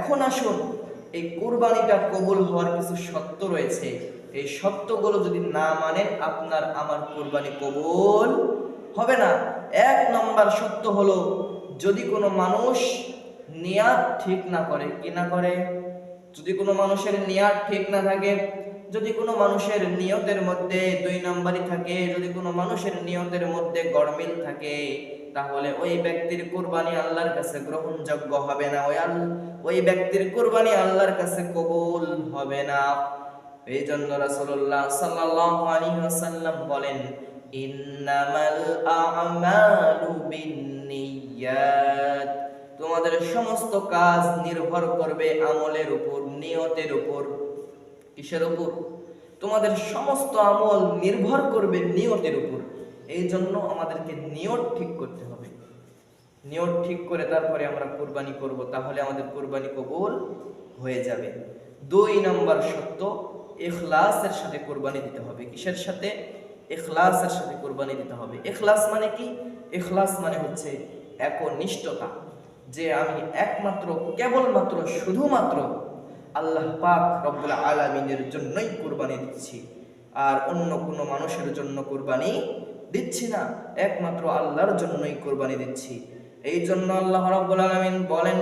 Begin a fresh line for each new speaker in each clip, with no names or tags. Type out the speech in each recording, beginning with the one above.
এখন আসুন, এই কুরবানিটা কবুল হওয়ার কিছু শর্ত রয়েছে। এই শর্তগুলো যদি না মানেন, আপনার আমার কুরবানি কবুল হবে না। 1 নম্বর শর্ত হলো, যদি কোনো মানুষ নিয়াত ঠিক না করে, কি না করে, যদি কোনো মানুষের নিয়াত ঠিক না থাকে, যদি কোনো মানুষের নিয়তের মধ্যে 2 নম্বরই থাকে, যদি কোনো মানুষের নিয়তের মধ্যে গড়মিল থাকে, তাহলে ওই ব্যক্তির কুরবানি আল্লাহর কাছে গ্রহণযোগ্য হবে না। ওই ব্যক্তির কুরবানি আল্লাহর কাছে কবুল হবে না। এই জন্য রাসূলুল্লাহ সাল্লাল্লাহু আলাইহি ওয়াসাল্লাম বলেন, ইন্নামাল আ'মালু বিন্নিয়াত, তোমাদের সমস্ত কাজ নির্ভর করবে আমলের উপর, নিয়তের উপর। কিসের উপর? তোমাদের সমস্ত আমল নির্ভর করবে নিয়তের উপর। এই জন্য আমাদেরকে নিয়ত ঠিক করতে হবে। নিয়ত ঠিক করে তারপরে আমরা কুরবানি করব, তাহলে আমাদের কুরবানি কবুল হয়ে যাবে। 2 নম্বর শর্ত, ইখলাসের সাথে কুরবানি দিতে হবে। কিসের সাথে? ইখলাসের সাথে কুরবানি দিতে হবে। ইখলাস মানে কি? ইখলাস মানে হচ্ছে একনিষ্ঠতা, যে আমি একমাত্র, কেবলমাত্র, শুধুমাত্র আল্লাহ পাক রব্বুল আলামিনের জন্যই কুরবানি দিচ্ছি, আর অন্য কোনো মানুষের জন্য কুরবানি দিচ্ছি না, একমাত্র আল্লাহর জন্যই কুরবানি দিচ্ছি। এই জন্য আল্লাহ রাব্বুল আলামিন বলেন,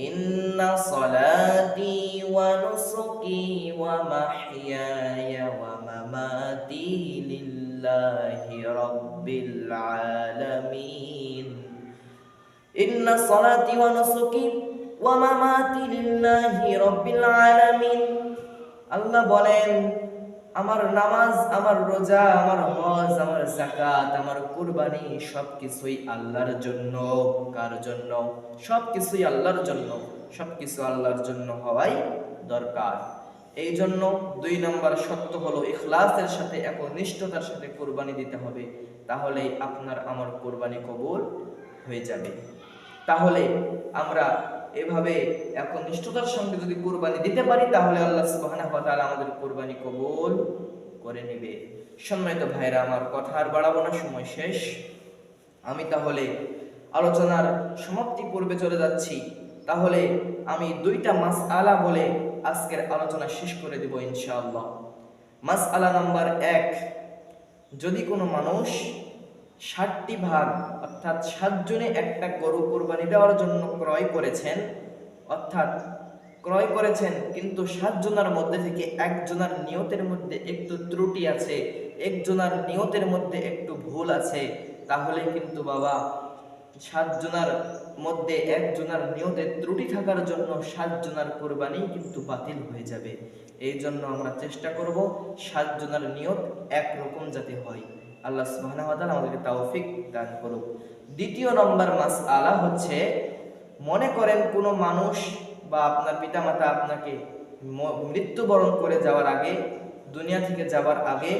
ইন্না সলাতি ওয়া নুসুকি ওয়া মাহইয়ায়া ওয়া মামাতি লিল্লাহি রাব্বিল আলামিন। ইন্না সলাতি ওয়া নুসুকি ওয়া মামাতি লিল্লাহি রাব্বিল আলামিন। আল্লাহ বলেন, আমার নামাজ, আমার রোজা, আমার হজ, আমার যাকাত, আমার কুরবানি সবকিছুই আল্লাহর জন্য। কার জন্য? সবকিছুই আল্লাহর জন্য। সবকিছু আল্লাহর জন্য হওয়াই দরকার। এই জন্য 2 নম্বর শর্ত হলো, ইখলাসের সাথে, একনিষ্ঠতার সাথে কুরবানি দিতে হবে, তাহলে আপনার আমার কুরবানি কবুল হয়ে যাবে। তাহলে আমরা এভাবে একনিষ্ঠতার সঙ্গে যদি কুরবানি দিতে পারি, তাহলে আল্লাহ সুবহানাহু ওয়া তাআলা আমাদের কুরবানি কবুল করে নেবে। সম্মানিত ভাইরা আমার, কথা আর বাড়াবো না, সময় শেষ। আমি তাহলে আলোচনার সমাপ্তি পূর্বে চলে যাচ্ছি। তাহলে আমি 2টা মাসআলা বলে আজকের আলোচনা শেষ করে দেব ইনশাআল্লাহ। মাসআলা নাম্বার 1, যদি কোনো মানুষ 60টি ভাগ, অর্থাৎ 7 জনে একটা গরু কুরবানি দেওয়ার জন্য ক্রয় করেছেন, অর্থাৎ ক্রয় করেছেন, কিন্তু 7 জনের মধ্যে থেকে একজনের নিয়তের মধ্যে একটু ত্রুটি আছে, একজনের নিয়তের মধ্যে একটু ভুল আছে, তাহলে কিন্তু বাবা 7 জনের মধ্যে একজনের নিয়তের ত্রুটি থাকার জন্য 7 জনের কুরবানি কিন্তু বাতিল হয়ে যাবে। এই জন্য আমরা চেষ্টা করব 7 জনের নিয়ত একরকম যাতে হয়। আল্লাহ সুবহানাহু ওয়া তাআলা আমাদেরকে তৌফিক দান করুক। 2য় নম্বর মাসআলা হচ্ছে, মনে করেন কোনো মানুষ বা আপনার পিতামাতা আপনাকে মৃত্যুবরণ করে যাওয়ার আগে, দুনিয়া থেকে যাওয়ার আগে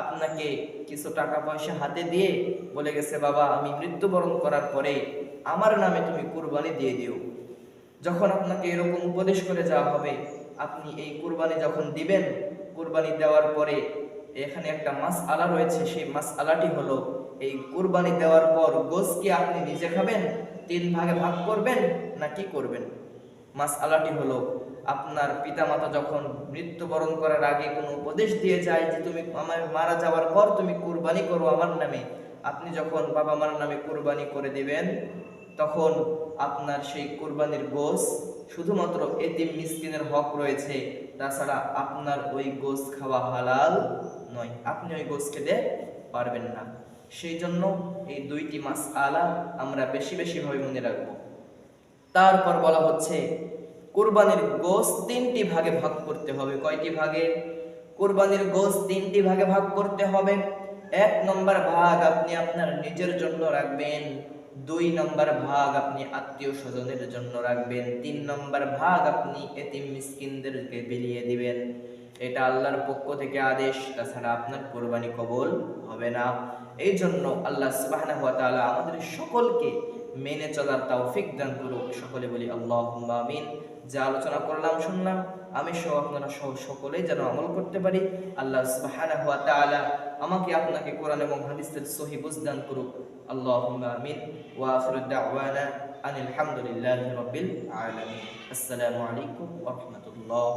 আপনাকে কিছু টাকা পয়সা হাতে দিয়ে বলে গেছে, বাবা আমি মৃত্যুবরণ করার পরে আমার নামে তুমি কুরবানি দিয়ে দিও। যখন আপনাকে এরকম উপদেশ করে যাওয়া হবে, আপনি এই কুরবানি যখন দিবেন, কুরবানি দেওয়ার পরে এখানে একটা মাসআলা রয়েছে। সেই মাসআলাটি হলো, এই কুরবানি দেওয়ার পর গোশত কি আপনি নিজে খাবেন, 3 ভাগে ভাগ করবেন, না কি করবেন? মাসআলাটি হলো, আপনার পিতামাতা যখন মৃত্যুবরণ করার আগে কোনো উপদেশ দিয়ে যায় যে তুমি আমার মারা যাওয়ার পর তুমি কুরবানি করো আমার নামে, আপনি যখন বাবা মার নামে কুরবানি করে দিবেন, তখন আপনার সেই কুরবানির গোশত শুধুমাত্র এতিম মিসকিনের হক রয়েছে, তাছাড়া আপনার ওই গোশত খাওয়া হালাল নয়, আপনি ওই গোশত খেতে পারবেন না। সেই জন্য এই 2টি মাসআলা আমরা বেশি বেশি ভাবে মনে রাখব। তারপর বলা হচ্ছে, কুরবানির গোশত 3টি ভাগে ভাগ করতে হবে। কয়টি ভাগে? কুরবানির গোশত 3টি ভাগে ভাগ করতে হবে। 1 নম্বর ভাগ আপনি আপনার নিজের জন্য রাখবেন, 2 নম্বর ভাগ আপনি আত্মীয় স্বজনের জন্য রাখবেন, 3 নম্বর ভাগ আপনি এতিম মিসকিনদেরকে বিলিয়ে দিবেন। এটা আল্লাহর পক্ষ থেকে আদেশ, তাছাড়া আপনার কুরবানি কবুল হবে না। এই জন্য আল্লাহ সুবহানাহু ওয়া তাআলা আমাদের সকলকে মেনে চলার তৌফিক দান করুক। সকলে বলি আল্লাহুম্মা আমিন। যে আলোচনা করলাম, শুনলাম, আমি সহ আপনারা সহ সকলেই যেন আমল করতে পারি। আল্লাহ সুবহানাহু ওয়া তাআলা আমাকে আপনাকে কোরআন এবং হাদিসের সহিহ বুঝ দান করুক। আল্লাহুম্মা আমিন। ওয়া আখিরু দাওয়ানা আনিল হামদুলিল্লাহি রাব্বিল আলামিন। আসসালামু আলাইকুম ওয়া রাহমাতুল্লাহ।